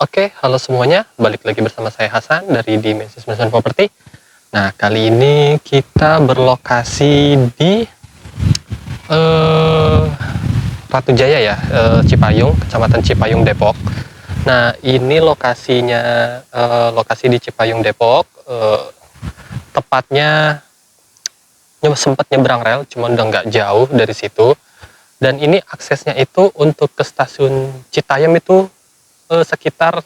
Oke, halo semuanya. Balik lagi bersama saya Hasan dari Dimensi 99 Property. Nah, kali ini kita berlokasi di eh, Ratu Jaya ya, Cipayung, Kecamatan Cipayung, Depok. Nah, ini lokasinya, lokasi di Cipayung, Depok. Tepatnya sempat nyebrang rel, cuman udah nggak jauh dari situ. Dan ini aksesnya itu untuk ke stasiun Citayam itu sekitar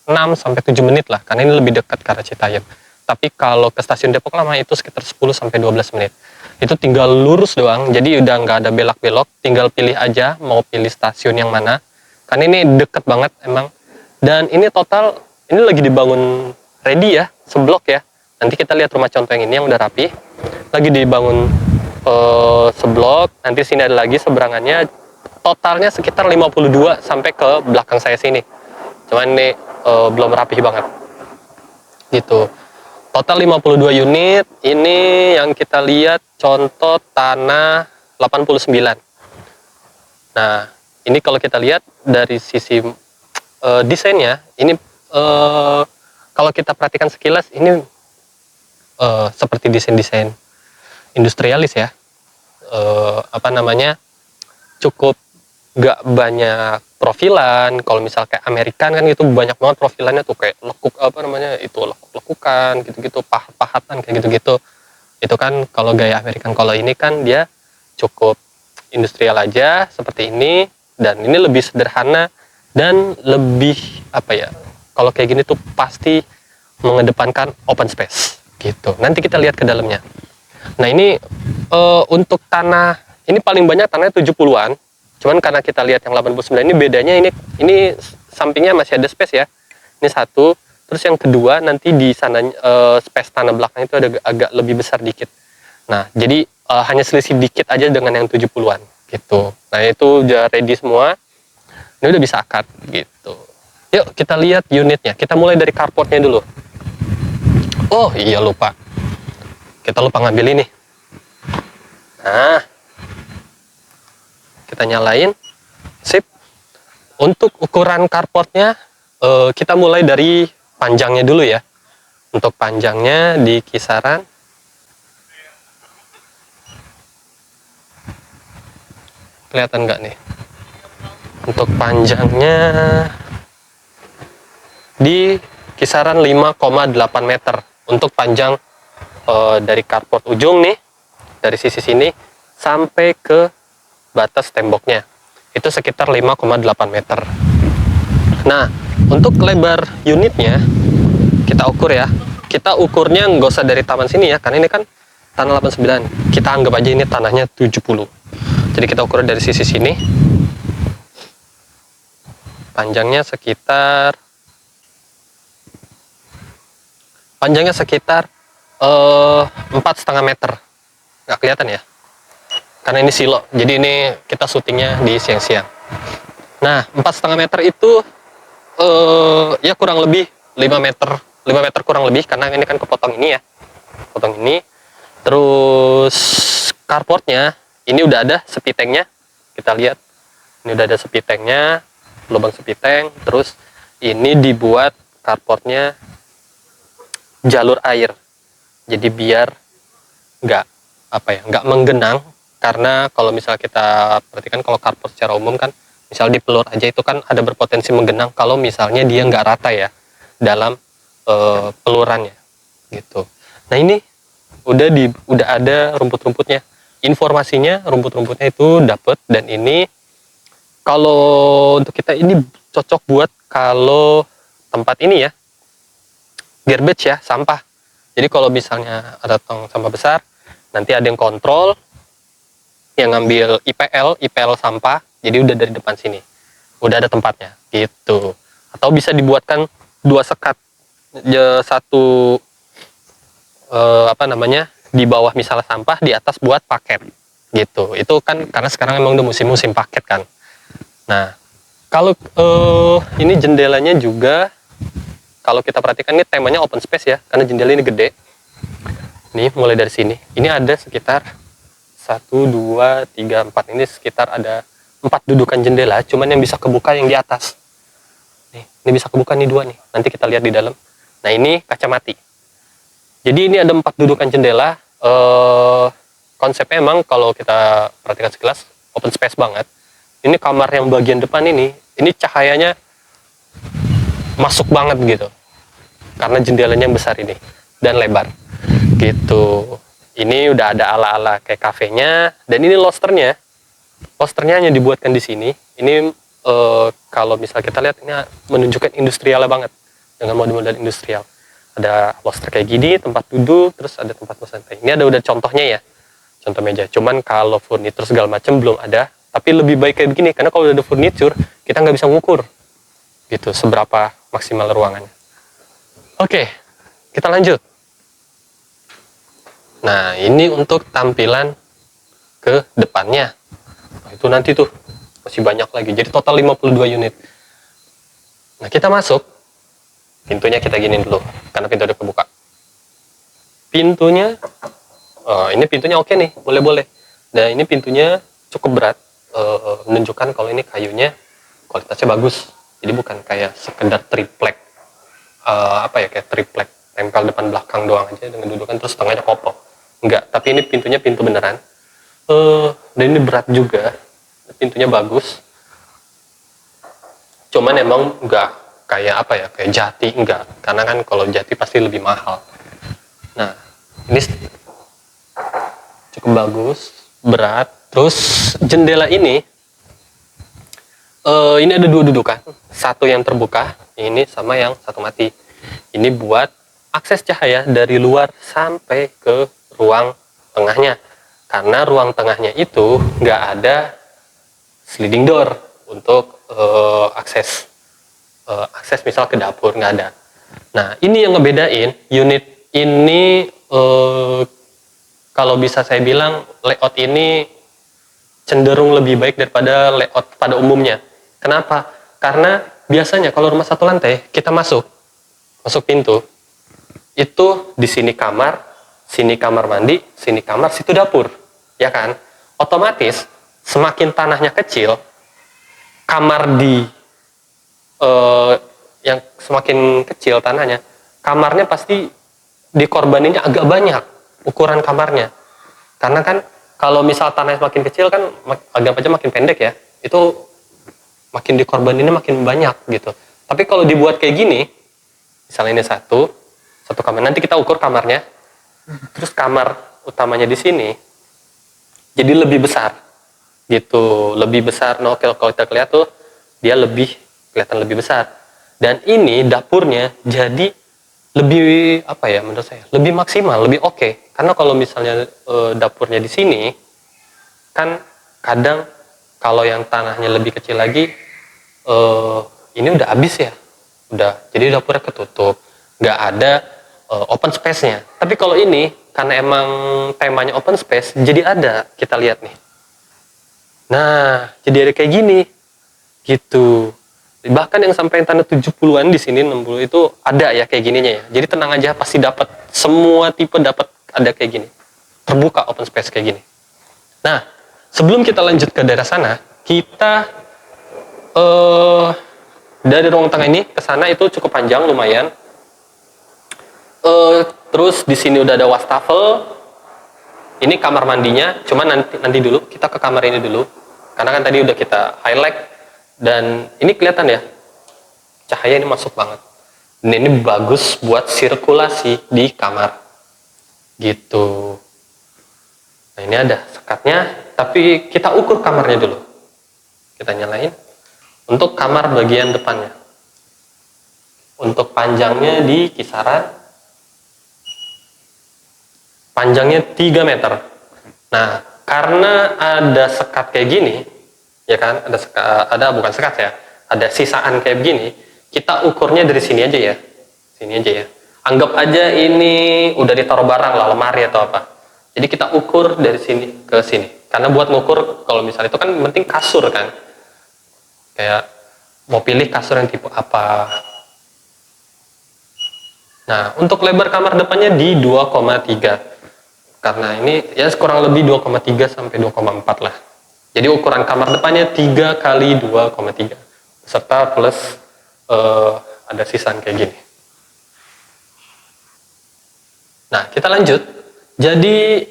6-7 menit lah, karena ini lebih dekat ke arah Citayam. Tapi kalau ke stasiun Depok Lama itu sekitar 10-12 menit. Itu tinggal lurus doang, jadi udah nggak ada belok-belok, tinggal pilih aja mau pilih stasiun yang mana. Karena ini deket banget emang. Dan ini total, ini lagi dibangun ready ya, seblok ya. Nanti kita lihat rumah contoh yang ini yang udah rapi. Lagi dibangun seblok, nanti sini ada lagi seberangannya. Totalnya sekitar 52 sampai ke belakang saya sini. Cuman ini belum rapih banget gitu. Total 52 unit. Ini yang kita lihat contoh tanah 89. Nah, ini kalau kita lihat dari sisi desainnya, ini kalau kita perhatikan sekilas, ini seperti desain-desain industrialis ya. Apa namanya, cukup gak banyak profilan. Kalau misal kayak Amerikan kan gitu banyak banget profilannya tuh, kayak lekuk apa namanya itu, lekuk-lekukan gitu-gitu, pahat-pahatan kayak gitu-gitu. Itu kan kalau gaya Amerikan. Kalau ini kan dia cukup industrial aja seperti ini, dan ini lebih sederhana dan lebih apa ya, kalau kayak gini tuh pasti mengedepankan open space gitu. Nanti kita lihat ke dalamnya. Nah, ini untuk tanah ini paling banyak tanahnya 70-an. Cuman karena kita lihat yang 89 ini bedanya, ini sampingnya masih ada space ya. Ini satu, terus yang kedua nanti di sana space tanah belakang itu ada agak lebih besar dikit. Nah, jadi hanya selisih dikit aja dengan yang 70-an gitu. Nah, itu udah ready semua. Ini udah bisa akad gitu. Yuk kita lihat unitnya. Kita mulai dari carportnya dulu. Oh iya, lupa. Kita lupa ngambil ini. Nah, kita nyalain. Sip. Untuk ukuran carportnya kita mulai dari panjangnya dulu ya. Untuk panjangnya di kisaran kelihatan nggak nih? Untuk panjangnya di kisaran 5,8 meter. Untuk panjang dari carport ujung nih, dari sisi sini sampai ke batas temboknya itu sekitar 5,8 meter. Nah, untuk lebar unitnya kita ukur ya. Kita ukurnya nggak usah dari taman sini ya, karena ini kan tanah 89. Kita anggap aja ini tanahnya 70. Jadi kita ukur dari sisi sini. Panjangnya sekitar 4,5 meter. Nggak kelihatan ya, karena ini silo, jadi ini kita syutingnya di siang-siang. Nah, 4,5 meter itu ya kurang lebih 5 meter kurang lebih, karena ini kan kepotong ini ya, potong ini. Terus carportnya ini udah ada sepi tanknya, kita lihat ini udah ada sepi tanknya, lubang sepi tank. Terus ini dibuat carportnya jalur air, jadi biar nggak menggenang. Karena kalau misal kita perhatikan, kalau carport secara umum kan misal di pelur aja itu kan ada berpotensi menggenang kalau misalnya dia nggak rata ya dalam pelurannya gitu. Nah, ini udah ada rumput-rumputnya, informasinya rumput-rumputnya itu dapet. Dan ini kalau untuk kita ini cocok buat kalau tempat ini ya garbage ya, sampah. Jadi kalau misalnya ada tong sampah besar, nanti ada yang kontrol, yang ngambil IPL sampah, jadi udah dari depan sini, udah ada tempatnya gitu. Atau bisa dibuatkan 2 sekat, satu di bawah misalnya sampah, di atas buat paket gitu. Itu kan karena sekarang emang udah musim paket kan. Nah, kalau ini jendelanya juga, kalau kita perhatikan ini temanya open space ya, karena jendela ini gede. Nih mulai dari sini, ini ada sekitar 1, 2, 3, 4, ini sekitar ada 4 dudukan jendela, cuman yang bisa kebuka yang di atas. Nih, ini bisa kebuka nih 2 nih. Nanti kita lihat di dalam. Nah, ini kaca mati. Jadi ini ada 4 dudukan jendela. Konsepnya emang kalau kita perhatikan sekilas open space banget. Ini kamar yang bagian depan ini cahayanya masuk banget gitu. Karena jendelanya yang besar ini dan lebar. Gitu. Ini udah ada ala-ala kayak kafenya, dan ini losternya. Losternya hanya dibuatkan di sini. Ini kalau misal kita lihat ini menunjukkan industrial banget dengan model-model industrial. Ada loster kayak gini, tempat duduk, terus ada tempat bersantai. Ini ada udah contohnya ya, contoh meja. Cuman kalau furnitur segala macam belum ada. Tapi lebih baik kayak begini, karena kalau udah ada furnitur kita nggak bisa ngukur gitu seberapa maksimal ruangannya. Oke, kita lanjut. Nah, ini untuk tampilan ke depannya. Nah, itu nanti tuh masih banyak lagi. Jadi total 52 unit. Nah, kita masuk. Pintunya kita giniin dulu karena pintu udah kebuka. Pintunya ini pintunya oke nih, boleh-boleh. Dan ini pintunya cukup berat, menunjukkan kalau ini kayunya kualitasnya bagus. Jadi bukan kayak sekedar triplek, kayak triplek tempel depan belakang doang aja dengan dudukan terus tengahnya kokoh. Enggak, tapi ini pintunya pintu beneran. Dan ini berat juga. Pintunya bagus. Cuman emang enggak kayak kayak Jati, enggak. Karena kan kalau Jati pasti lebih mahal. Nah, ini cukup bagus, berat. Terus jendela ini ada 2 dudukan. Satu yang terbuka, ini sama yang satu mati. Ini buat akses cahaya dari luar sampai ke ruang tengahnya. Karena ruang tengahnya itu nggak ada sliding door untuk akses misal ke dapur, nggak ada. Nah, ini yang ngebedain unit ini, kalau bisa saya bilang layout ini cenderung lebih baik daripada layout pada umumnya. Kenapa? Karena biasanya kalau rumah 1 lantai kita masuk pintu itu di sini kamar mandi, sini kamar, situ dapur, ya kan? Otomatis semakin tanahnya kecil, kamar yang semakin kecil tanahnya, kamarnya pasti dikorbaninnya agak banyak ukuran kamarnya. Karena kan kalau misal tanahnya semakin kecil kan agak aja makin pendek ya, itu makin dikorbaninnya makin banyak gitu. Tapi kalau dibuat kayak gini, misalnya ini satu kamar, nanti kita ukur kamarnya, terus kamar utamanya di sini jadi lebih besar gitu, lebih besar. No, kalau kita lihat tuh dia kelihatan lebih besar. Dan ini dapurnya jadi lebih menurut saya lebih maksimal, lebih oke. Karena kalau misalnya dapurnya di sini kan kadang kalau yang tanahnya lebih kecil lagi, ini udah habis ya, jadi dapurnya ketutup, nggak ada open space-nya. Tapi kalau ini karena emang temanya open space, jadi ada, kita lihat nih. Nah, jadi ada kayak gini gitu. Bahkan yang sampai tanda 70-an di sini, 60 itu ada ya kayak gininya ya. Jadi tenang aja, pasti dapat, semua tipe dapat ada kayak gini. Terbuka open space kayak gini. Nah, sebelum kita lanjut ke daerah sana, kita dari ruang tengah ini ke sana itu cukup panjang lumayan. Terus di sini udah ada wastafel. Ini kamar mandinya, cuman nanti dulu kita ke kamar ini dulu. Karena kan tadi udah kita highlight, dan ini kelihatan ya, cahaya ini masuk banget. Dan ini bagus buat sirkulasi di kamar. Gitu. Nah, ini ada sekatnya, tapi kita ukur kamarnya dulu. Kita nyalain. Untuk kamar bagian depannya. Untuk panjangnya di kisaran panjangnya 3 meter. Nah, karena ada sekat kayak gini, ya kan, bukan sekat ya, ada sisaan kayak begini, kita ukurnya dari sini aja ya, sini aja ya. Anggap aja ini udah ditaruh barang lah, lemari atau apa. Jadi kita ukur dari sini ke sini. Karena buat ngukur, kalau misalnya itu kan penting kasur kan, kayak mau pilih kasur yang tipe apa. Nah, untuk lebar kamar depannya di 2,3. Karena ini ya kurang lebih 2,3 sampai 2,4 lah. Jadi ukuran kamar depannya 3 kali 2,3 serta plus ada sisaan kayak gini. Nah, kita lanjut. Jadi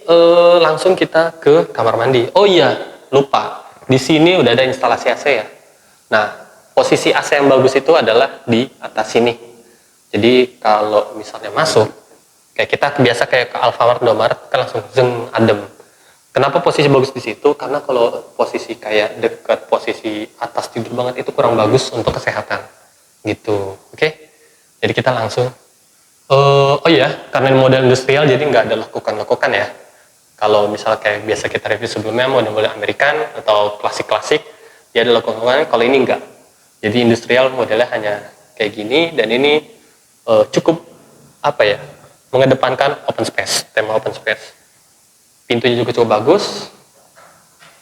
langsung kita ke kamar mandi. Oh iya, lupa. Di sini udah ada instalasi AC ya. Nah, posisi AC yang bagus itu adalah di atas sini. Jadi kalau misalnya masuk, kayak kita biasa kayak ke Alfamart, Indomaret kan langsung zeng adem. Kenapa posisi bagus di situ? Karena kalau posisi kayak dekat posisi atas tidur banget itu kurang bagus untuk kesehatan. Gitu. Oke? Jadi kita langsung oh iya, karena ini model industrial jadi nggak ada lekukan-lekukan ya. Kalau misal kayak biasa kita review sebelumnya model-model American atau klasik-klasik, dia ada lekukan, kalau ini enggak. Jadi industrial modelnya hanya kayak gini dan ini cukup apa ya, mengedepankan open space, tema open space. Pintunya juga cukup bagus.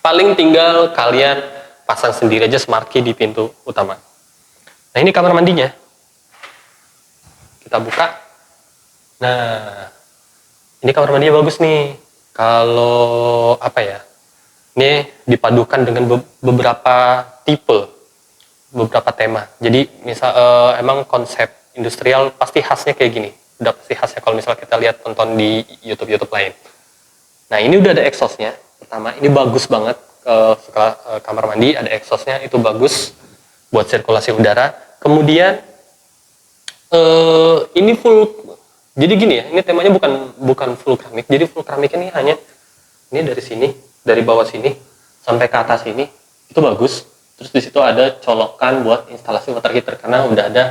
Paling tinggal kalian pasang sendiri aja smart key di pintu utama. Nah ini kamar mandinya. Kita buka. Nah, ini kamar mandinya bagus nih. Kalau apa ya? Ini dipadukan dengan beberapa tipe, beberapa tema. Jadi misal emang konsep industrial pasti khasnya kayak gini. Udah pasti khasnya kalau misal kita lihat tonton di YouTube lain. Nah, ini udah ada exhaustnya. Pertama, ini bagus banget. Kamar mandi ada exhaustnya, itu bagus buat sirkulasi udara. Kemudian ini full. Jadi gini ya, ini temanya bukan full keramik. Jadi full keramik ini hanya ini dari sini, dari bawah sini sampai ke atas ini itu bagus. Terus di situ ada colokan buat instalasi water heater karena udah ada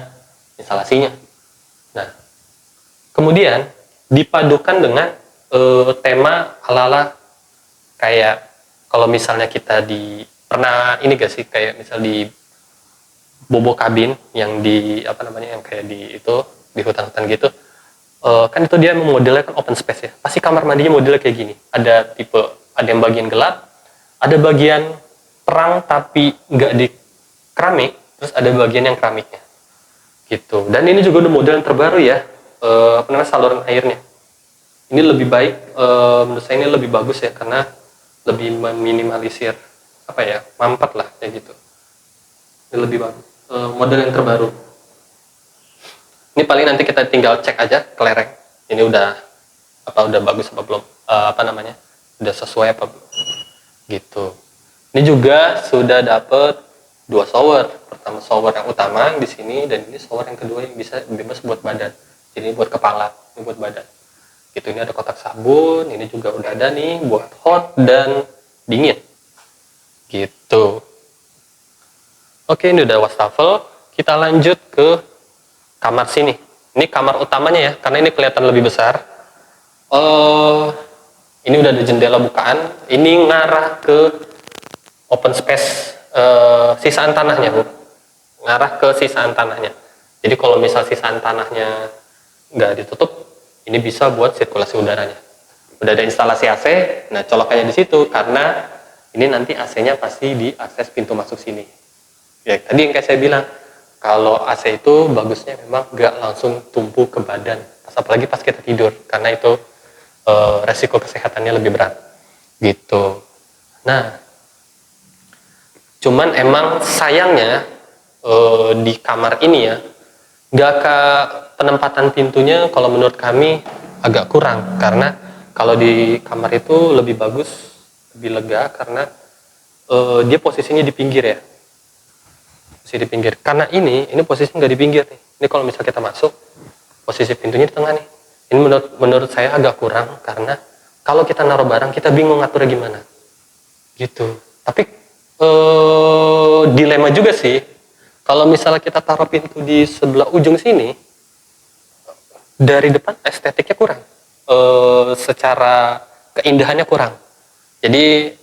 instalasinya. Nah, kemudian dipadukan dengan tema ala-ala kayak kalau misalnya kita pernah ini gak sih kayak misal di bobo kabin yang di apa namanya yang kayak di itu di hutan-hutan gitu. Kan itu dia modelnya kan open space ya. Pasti kamar mandinya modelnya kayak gini. Ada yang bagian gelap, ada bagian terang tapi nggak di keramik, terus ada bagian yang keramiknya. Gitu. Dan ini juga udah model yang terbaru ya. Apa namanya saluran airnya. Ini lebih baik, menurut saya ini lebih bagus ya karena lebih meminimalisir apa ya mampet lah kayak gitu. Ini lebih bagus. Model yang terbaru. Ini paling nanti kita tinggal cek aja kelereng. Ini udah bagus apa belum? Apa namanya? Udah sesuai apa belum? Gitu. Ini juga sudah dapet 2 shower. Pertama shower yang utama di sini dan ini shower yang kedua yang bisa bebas buat badan. Jadi buat kepala, ini buat badan. Gitu, ini ada kotak sabun, ini juga udah ada nih buat hot dan dingin. Gitu. Oke, ini udah wastafel. Kita lanjut ke kamar sini. Ini kamar utamanya ya, karena ini kelihatan lebih besar. Ini udah ada jendela bukaan. Ini ngarah ke open space sisaan tanahnya, Bu. Ngarah ke sisaan tanahnya. Jadi kalau misal sisaan tanahnya nggak ditutup, ini bisa buat sirkulasi udaranya. Udah ada instalasi AC, nah colokannya di situ karena ini nanti AC-nya pasti di akses pintu masuk sini. Ya, tadi yang kayak saya bilang, kalau AC itu bagusnya memang nggak langsung tumpu ke badan, apalagi pas kita tidur, karena itu resiko kesehatannya lebih berat, gitu. Nah, cuman emang sayangnya di kamar ini ya, penempatan pintunya kalau menurut kami agak kurang, karena kalau di kamar itu lebih bagus, lebih lega karena dia posisinya di pinggir ya. Di pinggir, karena ini posisinya nggak di pinggir nih. Ini kalau misalnya kita masuk, posisi pintunya di tengah nih. Ini menurut saya agak kurang karena kalau kita naruh barang kita bingung ngaturnya gimana, gitu. Tapi dilema juga sih. Kalau misalnya kita taruh pintu di sebelah ujung sini, dari depan estetiknya kurang, secara keindahannya kurang. Jadi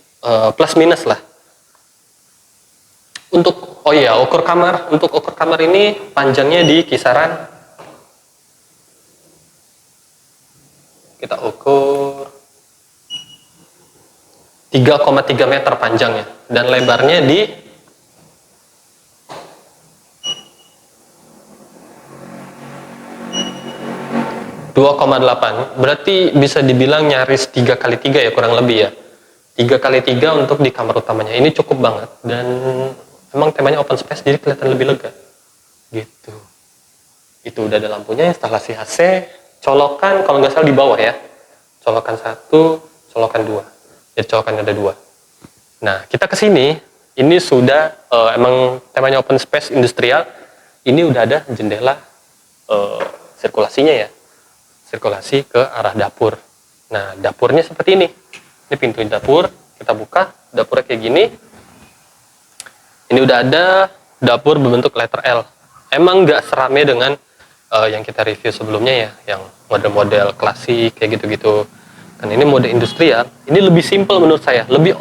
plus minus lah. Untuk ukur kamar ini panjangnya di kisaran, kita ukur 3,3 meter panjangnya dan lebarnya di 2,8. Berarti bisa dibilang nyaris 3x3 ya, kurang lebih ya. 3x3 untuk di kamar utamanya. Ini cukup banget dan emang temanya open space jadi kelihatan lebih lega. gitu. Itu udah ada lampunya, instalasi AC, colokan kalau nggak salah di bawah ya, colokan 1, colokan 2, jadi colokan ada 2. Nah kita kesini, ini sudah emang temanya open space industrial, ini udah ada jendela sirkulasinya ya, sirkulasi ke arah dapur. Nah dapurnya seperti ini pintu dapur, kita buka, dapurnya kayak gini. Ini udah ada dapur berbentuk letter L. Emang nggak serame dengan yang kita review sebelumnya ya, yang model-model klasik kayak gitu-gitu. Kan ini mode industrial, ini lebih simple menurut saya, lebih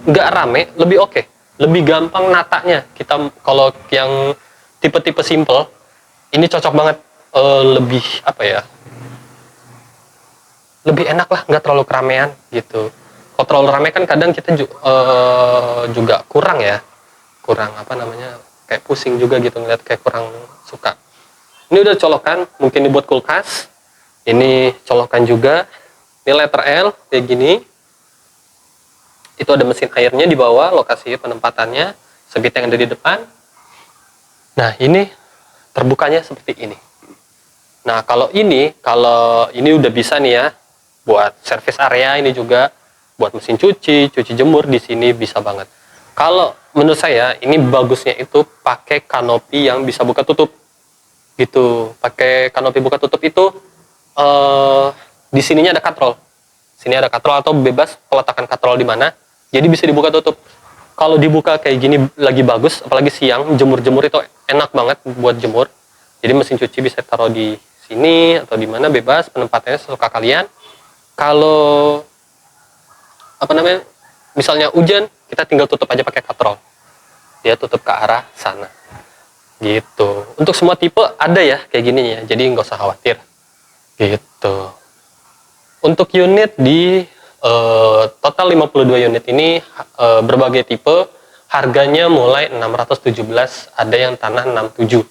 nggak rame, lebih oke, lebih gampang natanya. Kita kalau yang tipe-tipe simple, ini cocok banget, lebih apa ya, lebih enak lah, nggak terlalu keramaian gitu. Kalau terlalu ramai kan kadang kita juga kurang ya, kurang apa namanya, kayak pusing juga gitu ngeliat, kayak kurang suka. Ini udah colokan, mungkin dibuat kulkas. Ini colokan juga. Ini letter L kayak gini. Itu ada mesin airnya di bawah, lokasi penempatannya, sebit yang ada di depan. Nah ini terbukanya seperti ini. Nah kalau ini udah bisa nih ya, buat service area, ini juga buat mesin cuci jemur di sini bisa banget. Kalau menurut saya ini bagusnya itu pakai kanopi yang bisa buka tutup gitu. Pakai kanopi buka tutup itu di sininya ada katrol, sini ada katrol, atau bebas peletakan katrol di mana, jadi bisa dibuka tutup. Kalau dibuka kayak gini lagi bagus, apalagi siang jemur-jemur itu enak banget buat jemur. Jadi mesin cuci bisa taruh di sini atau di mana, bebas, penempatannya sesuka kalian. Kalau apa namanya, misalnya hujan, kita tinggal tutup aja pakai katrol, dia tutup ke arah sana gitu. Untuk semua tipe ada ya kayak gini ya, jadi nggak usah khawatir gitu. Untuk unit di total 52 unit ini berbagai tipe, harganya mulai 617, ada yang tanah 67,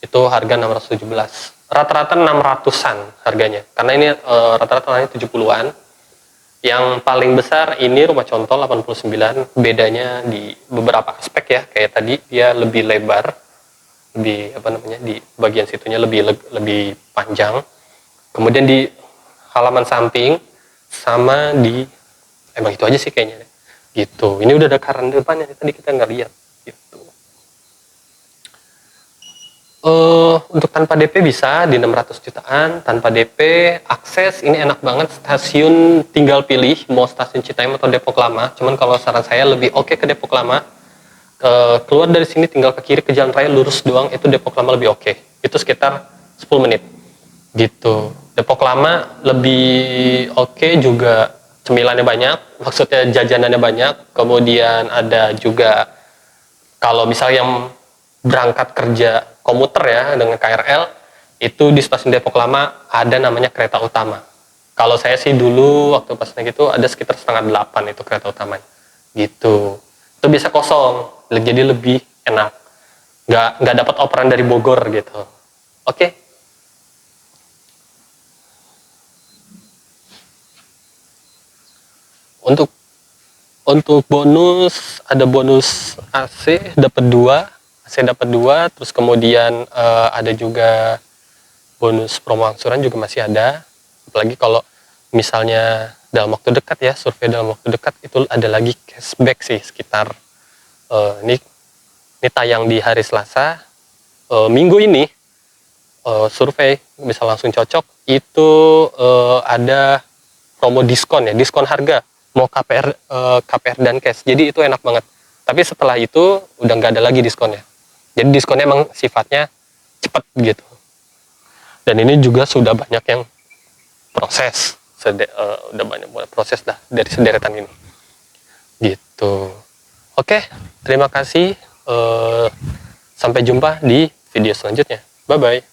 itu harga 617, rata-rata 600-an harganya, karena ini rata-rata tanahnya 70-an. Yang paling besar ini rumah contoh 89, bedanya di beberapa aspek ya, kayak tadi dia lebih lebar, lebih apa namanya, di bagian situnya lebih panjang, kemudian di halaman samping sama di, emang itu aja sih kayaknya gitu. Ini udah ada karan depannya, tadi kita nggak lihat gitu. Untuk tanpa DP bisa di 600 jutaan tanpa DP. Akses ini enak banget, stasiun tinggal pilih mau stasiun Citayam atau Depok Lama, cuman kalau saran saya lebih oke ke Depok Lama. Keluar dari sini tinggal ke kiri ke jalan raya lurus doang, itu Depok Lama lebih oke. Itu sekitar 10 menit gitu. Depok Lama lebih oke juga, cemilannya banyak, maksudnya jajanannya banyak. Kemudian ada juga kalau misalnya yang berangkat kerja komuter ya dengan KRL, itu di stasiun Depok Lama ada namanya kereta utama. Kalau saya sih dulu waktu pas naik itu ada sekitar 7:30 itu kereta utamanya gitu. Itu bisa kosong, jadi lebih enak, nggak dapat operan dari Bogor gitu. Oke. Untuk bonus, ada bonus AC dapat 2, terus kemudian ada juga bonus promo angsuran juga masih ada. Apalagi kalau misalnya dalam waktu dekat ya, survei dalam waktu dekat itu ada lagi cashback sih, sekitar ini tayang di hari Selasa, minggu ini survei bisa langsung cocok, itu ada promo diskon ya, diskon harga mau KPR dan cash, jadi itu enak banget. Tapi setelah itu udah nggak ada lagi diskonnya, jadi diskonnya emang sifatnya cepat gitu. Dan ini juga sudah banyak yang proses, udah banyak proses dah dari sederetan ini gitu. Oke, terima kasih, sampai jumpa di video selanjutnya, bye bye.